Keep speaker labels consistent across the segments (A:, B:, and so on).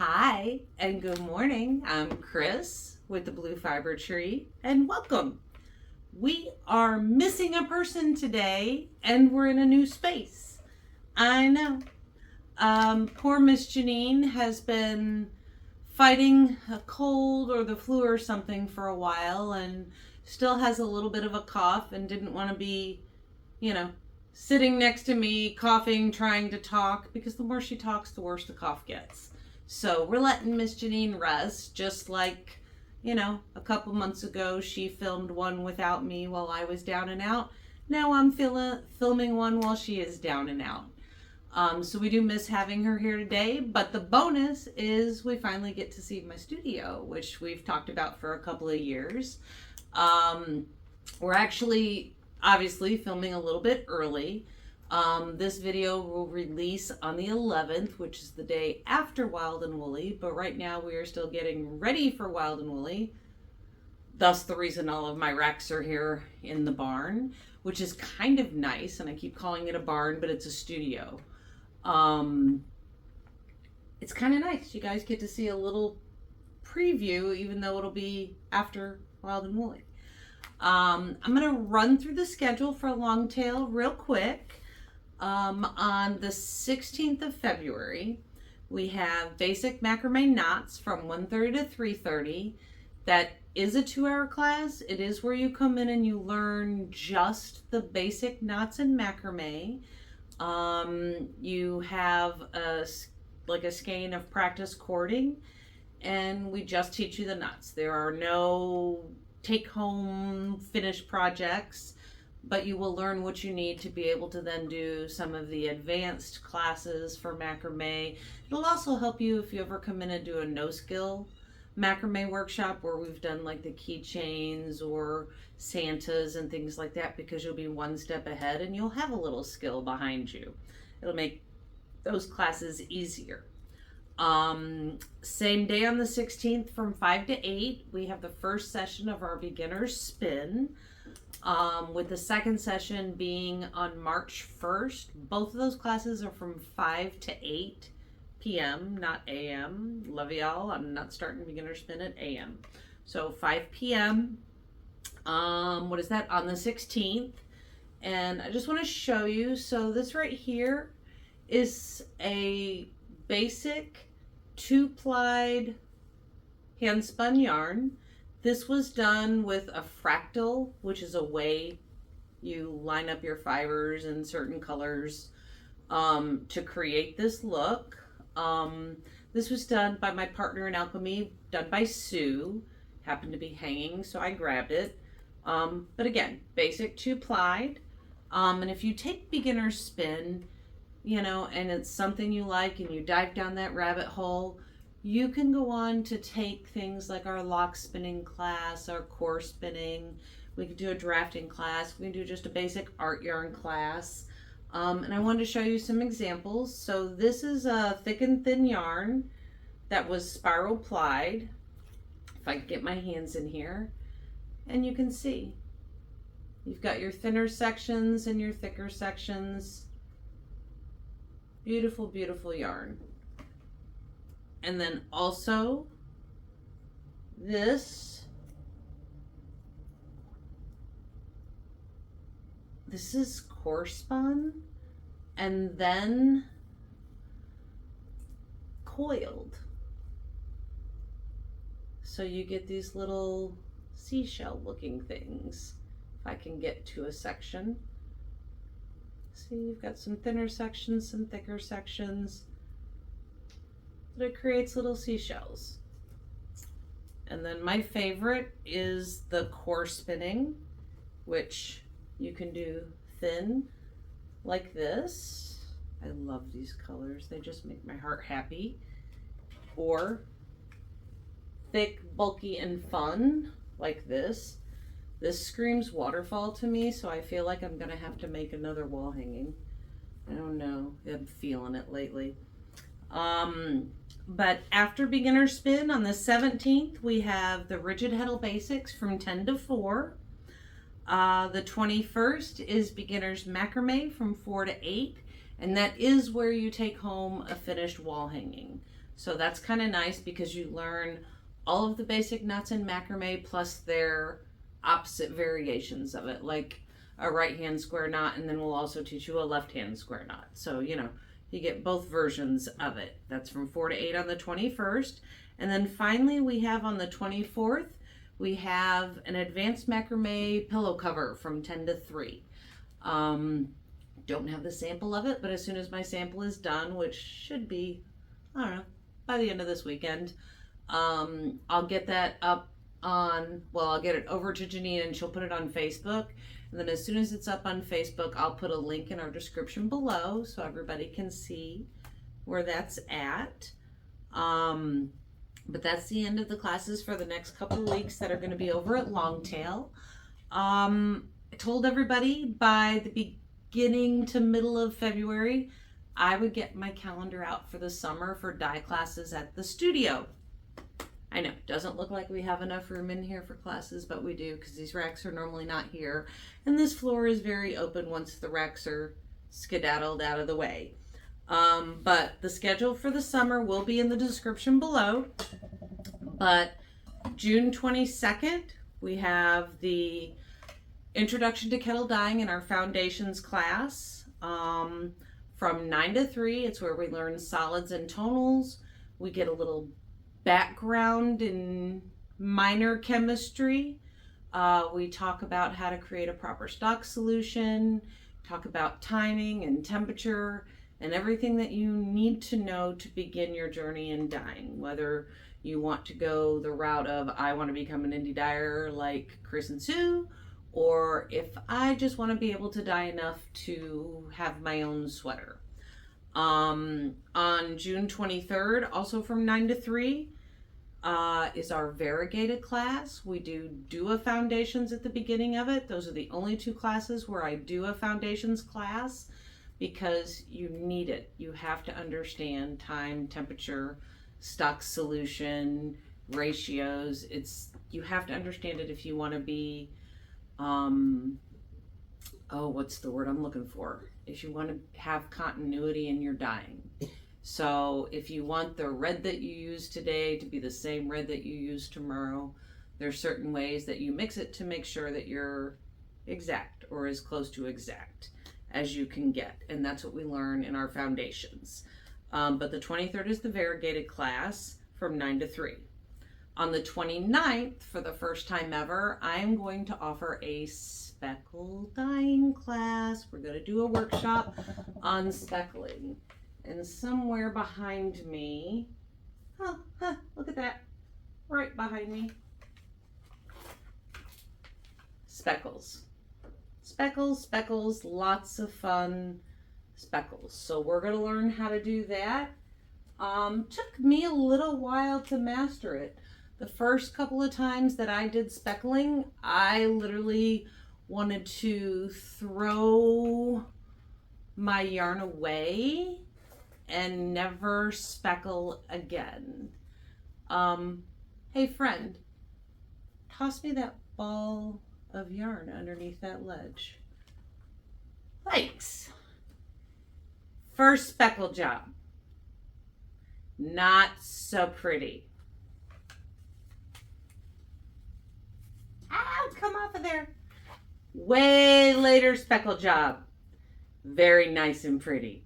A: Hi and good morning. I'm Kris with the Blue Fiber Tree and welcome. We are missing a person today and we're in a new space. I know. Poor Miss Jeannine has been fighting a cold or the flu or something for a while and still has a little bit of a cough and didn't want to be, sitting next to me, coughing, trying to talk, because the more she talks, the worse the cough gets. So we're letting Miss Jeannine rest, just like, a couple months ago she filmed one without me while I was down and out. Now I'm filming one while she is down and out. So we do miss having her here today, but the bonus is we finally get to see my studio, which we've talked about for a couple of years. We're actually obviously filming a little bit early. This video will release on the 11th, which is the day after Wild and Woolly, but right now we are still getting ready for Wild and Woolly. Thus the reason all of my racks are here in the barn, which is kind of nice, and I keep calling it a barn, but it's a studio. It's kind of nice. You guys get to see a little preview, even though it'll be after Wild and Woolly. I'm going to run through the schedule for Longtail real quick. On the 16th of February, we have basic macrame knots from 1:30 to 3:30. That is a 2-hour class. It is where you come in and you learn just the basic knots in macrame. You have a skein of practice cording, and we just teach you the knots. There are no take-home finished projects, but you will learn what you need to be able to then do some of the advanced classes for macrame. It'll also help you if you ever come in and do a no-skill macrame workshop where we've done like the keychains or Santas and things like that, because you'll be one step ahead and you'll have a little skill behind you. It'll make those classes easier. Same day on the 16th from 5 to 8, we have the first session of our beginner's spin, with the second session being on March 1st. Both of those classes are from 5 to 8 p.m., not a.m. Love y'all. I'm not starting beginner spin at a.m. So 5 p.m. What is that? On the 16th. And I just want to show you. So this right here is a basic 2-plied hand spun yarn. This was done with a fractal, which is a way you line up your fibers in certain colors to create this look. This was done by my partner in alk&me, done by Sue. Happened to be hanging, so I grabbed it. But again, basic 2-plied. And if you take beginner spin, and it's something you like and you dive down that rabbit hole, you can go on to take things like our lock spinning class, our core spinning. We can do a drafting class. We can do just a basic art yarn class. And I wanted to show you some examples. So this is a thick and thin yarn that was spiral plied. If I can get my hands in here, and you can see you've got your thinner sections and your thicker sections. Beautiful, beautiful yarn. And then also this is core spun and then coiled. So you get these little seashell looking things. If I can get to a section. See, you've got some thinner sections, some thicker sections. But it creates little seashells. And then my favorite is the core spinning, which you can do thin like this. I love these colors. They just make my heart happy. Or thick, bulky, and fun like this. This screams waterfall to me, so I feel like I'm gonna have to make another wall hanging. I don't know, I'm feeling it lately. But after beginner spin on the 17th, we have the rigid Heddle basics from 10 to 4. The 21st is beginner's macrame from 4 to 8. And that is where you take home a finished wall hanging. So that's kind of nice because you learn all of the basic knots in macrame plus their opposite variations of it, like a right hand square knot, and then we'll also teach you a left hand square knot. So, you know, you get both versions of it. That's from 4 to 8 on the 21st. And then finally we have on the 24th, we have an advanced macrame pillow cover from 10 to 3. Don't have the sample of it, but as soon as my sample is done, which should be, I don't know, by the end of this weekend, I'll get that up on, well, I'll get it over to Jeannine and she'll put it on Facebook. And then as soon as it's up on Facebook, I'll put a link in our description below so everybody can see where that's at. But that's the end of the classes for the next couple of weeks that are going to be over at Longtail. I told everybody by the beginning to middle of February, I would get my calendar out for the summer for dye classes at the studio. I know, doesn't look like we have enough room in here for classes, but we do because these racks are normally not here. And this floor is very open once the racks are skedaddled out of the way. But the schedule for the summer will be in the description below. But June 22nd, we have the Introduction to Kettle Dyeing in our Foundations class. From 9 to 3, it's where we learn solids and tonals. We get a little background in minor chemistry. We talk about how to create a proper stock solution, talk about timing and temperature, and everything that you need to know to begin your journey in dyeing. Whether you want to go the route of, I want to become an indie dyer like Kris and Sue, or if I just want to be able to dye enough to have my own sweater. On June 23rd, also from 9 to 3, is our variegated class. We do a foundations at the beginning of it. Those are the only 2 classes where I do a foundations class because you need it. You have to understand time, temperature, stock solution, ratios. You have to understand it if you want to be, what's the word I'm looking for? If you want to have continuity in your dyeing. So if you want the red that you use today to be the same red that you use tomorrow, there's certain ways that you mix it to make sure that you're exact or as close to exact as you can get. And that's what we learn in our foundations. But the 23rd is the variegated class from 9 to 3. On the 29th, for the first time ever, I'm going to offer a speckle dyeing class. We're going to do a workshop on speckling. And somewhere behind me, look at that, right behind me, speckles. Speckles, lots of fun speckles. So we're going to learn how to do that. Took me a little while to master it. The first couple of times that I did speckling, I literally wanted to throw my yarn away and never speckle again. Hey friend, toss me that ball of yarn underneath that ledge. Thanks. First speckle job. Not so pretty. Ow, come off of there. Way later speckle job. Very nice and pretty.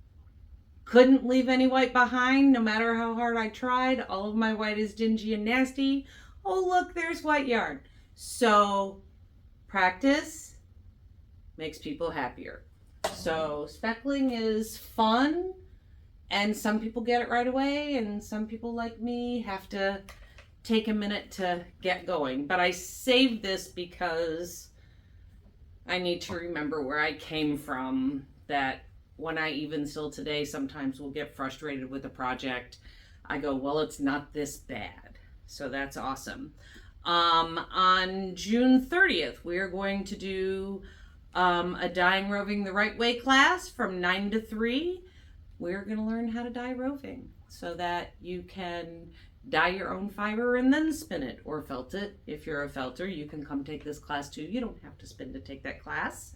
A: Couldn't leave any white behind no matter how hard I tried. All of my white is dingy and nasty. Oh look, there's white yarn. So practice makes people happier. So speckling is fun, and some people get it right away, and some people like me have to take a minute to get going. But I saved this because I need to remember where I came from, that when I even still today sometimes will get frustrated with a project, I go, well, it's not this bad. So that's awesome. On June 30th, we are going to do a dyeing roving the right way class from 9 to 3. We're going to learn how to dye roving so that you can dye your own fiber and then spin it or felt it. If you're a felter, you can come take this class too. You don't have to spin to take that class.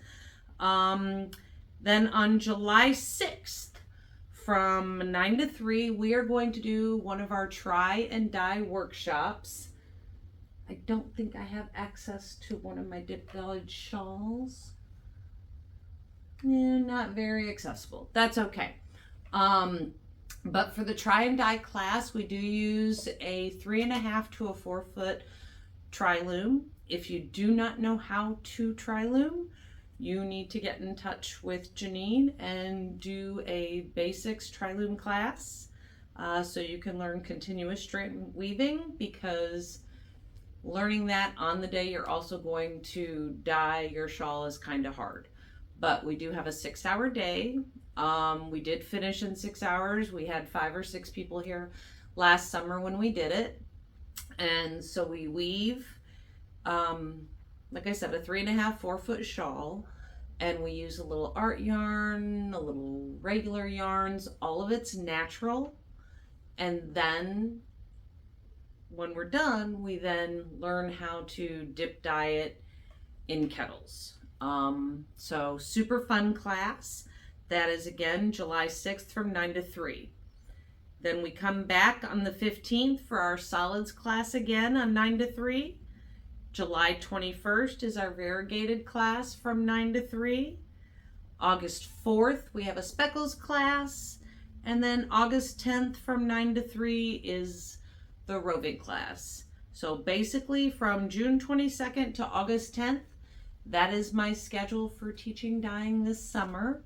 A: Then on July 6th, from 9 to 3, we are going to do one of our try and dye workshops. I don't think I have access to one of my dip dyed shawls. Yeah, not very accessible. That's okay. But for the try and dye class, we do use a 3.5 to a 4 foot tri-loom. If you do not know how to tri-loom, you need to get in touch with Jeannine and do a basics tri-loom class so you can learn continuous strand weaving, because learning that on the day you're also going to dye your shawl is kind of hard. But we do have a 6-hour day. We did finish in 6 hours. We had 5 or 6 people here last summer when we did it. And so we weave, like I said, a 3.5, 4 foot shawl. And we use a little art yarn, a little regular yarns. All of it's natural. And then when we're done, we then learn how to dip dye it in kettles. So super fun class. That is again July 6th from 9 to 3. Then we come back on the 15th for our solids class again on 9 to 3. July 21st is our variegated class from 9 to 3. August 4th we have a speckles class, and then August 10th from 9 to 3 is the roving class. So basically from June 22nd to August 10th, that is my schedule for teaching dyeing this summer.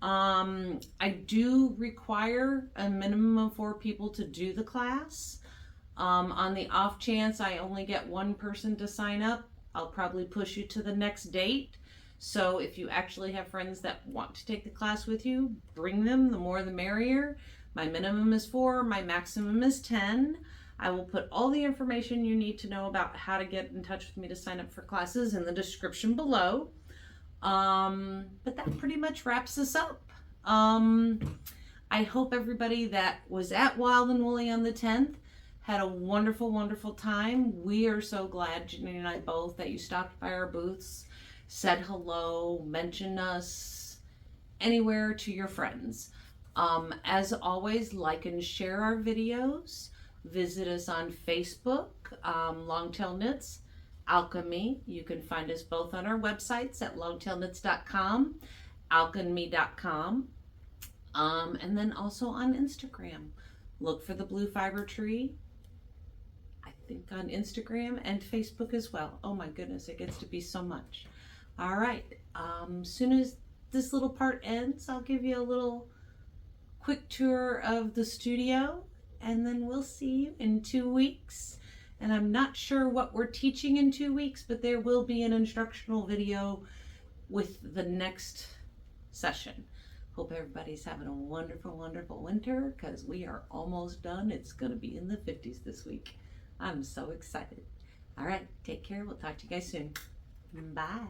A: I do require a minimum of 4 people to do the class. On the off chance I only get 1 person to sign up, I'll probably push you to the next date. So if you actually have friends that want to take the class with you, bring them. The more the merrier. My minimum is 4, my maximum is 10. I will put all the information you need to know about how to get in touch with me to sign up for classes in the description below. But that pretty much wraps us up. I hope everybody that was at Wild and Woolly on the 10th had a wonderful, wonderful time. We are so glad, Jeannine and I both, that you stopped by our booths, said hello, mentioned us anywhere to your friends. As always, like and share our videos. Visit us on Facebook, Longtail Knits, alk&me. You can find us both on our websites at longtailknits.com, alk&me.com, and then also on Instagram. Look for the Blue Fiber Tree, I think on Instagram and Facebook as well. Oh my goodness, it gets to be so much. All right, soon as this little part ends, I'll give you a little quick tour of the studio, and then we'll see you in 2 weeks. And I'm not sure what we're teaching in 2 weeks, but there will be an instructional video with the next session. Hope everybody's having a wonderful, wonderful winter, because we are almost done. It's going to be in the 50s this week. I'm so excited. All right, take care. We'll talk to you guys soon. Bye.